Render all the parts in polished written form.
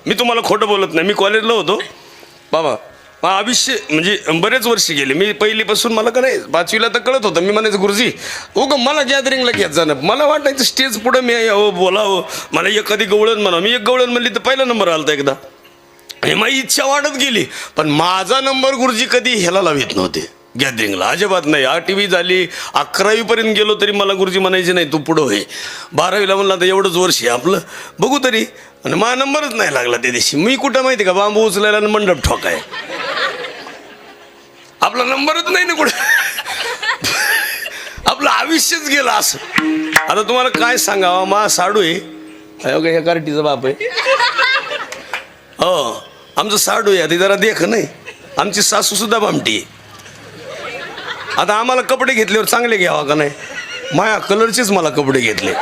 मी तुम्हाला खोटं बोलत नाही. मी कॉलेजला होतो बाबा, आयुष्य म्हणजे बरेच वर्ष गेले. मी पहिलीपासून मला का नाही 5वीला तर कळत होतं. मी म्हणायचं गुरुजी मला गॅदरिंगला घेत जाणं. मला वाटायचं स्टेज पुढं मी यावं बोलावं. मला एखादी गवळण म्हणावं. मी एक गवळण म्हणली तर पहिला नंबर आला एकदा. आणि माझी इच्छा वाढत गेली. पण माझा नंबर गुरुजी कधी ह्याला लावित नव्हते गॅदरिंगला, अजिबात नाही. 8वी झाली, 11वीपर्यंत गेलो तरी मला गुरुजी म्हणायचे नाही तू पुढं होय. 12वीला म्हणलं आता एवढंच वर्ष आहे आपलं, बघू तरी. आणि माझा नंबरच नाही लागला त्या दिवशी. मी कुठं माहिती का बांबू उचलायला आणि मंडप ठोकाय. आपला नंबरच नाही ना कुठं. आपलं आयुष्यच गेलं असं. आता तुम्हाला काय सांगावं, मा साडू आहे ह्या कार्टीचा बाप आहे. हो आमचं साडू आहे. आधी जरा देख नाही. आमची सासू सुद्धा बामटी आहे. आता आम्हाला कपडे घेतल्यावर चांगले घ्यावा का नाही. माया कलरचेच मला कपडे घेतले.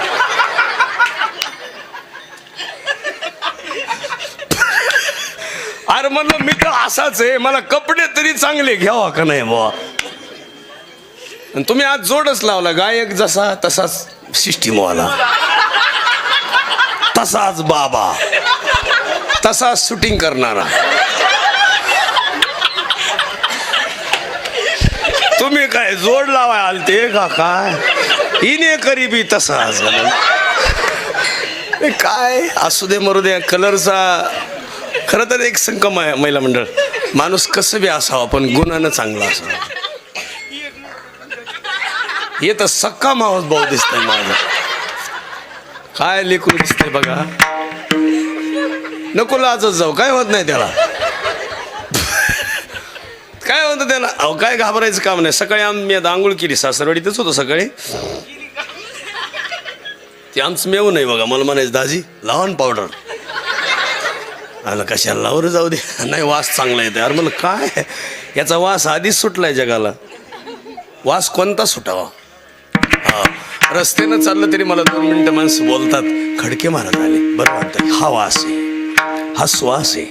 अरे म्हणलं मी तर असाच आहे, मला कपडे तरी चांगले घ्यावा का नाही बुवा. तुम्ही आज जोडच लावला, गायक जसा तसाच सिस्टीमवाला, तसाच बाबा, तसाच शूटिंग करणारा. तुम्ही काय जोड लावाय आलते का काय. हिने करी बी तसाच. काय असू दे मरू दे. कलरचा खरं तर एक संकम आहे महिला मंडळ. माणूस कसं बी असावं पण गुणानं चांगला असावा. हे तर सक्का मावस भाऊ दिसतंय माझं. काय लेकरू दिसतंय बघा. नको लाजच जाऊ, काय होत नाही त्याला. काय होतं त्याला. अहो काय घाबरायचं काम नाही. सकाळी आम्ही आता आंघोळ केली, सासरवाडीतच होतो सकाळी. ते आमचं मेव नाही बघा. मला म्हणायचं दाजी लावण पावडर. आलं कशाला लावर जाऊ दे. नाही वास चांगला येतो. यार मला काय याचा वास आधीच सुटलाय जगाला. वास कोणता सुटावा. हा रस्त्यानं चाललं तरी मला 2 मिनिटं माणसं बोलतात, खडके मारत आले. बरं वाटतं. हा वास आहे, हा श्वास आहे.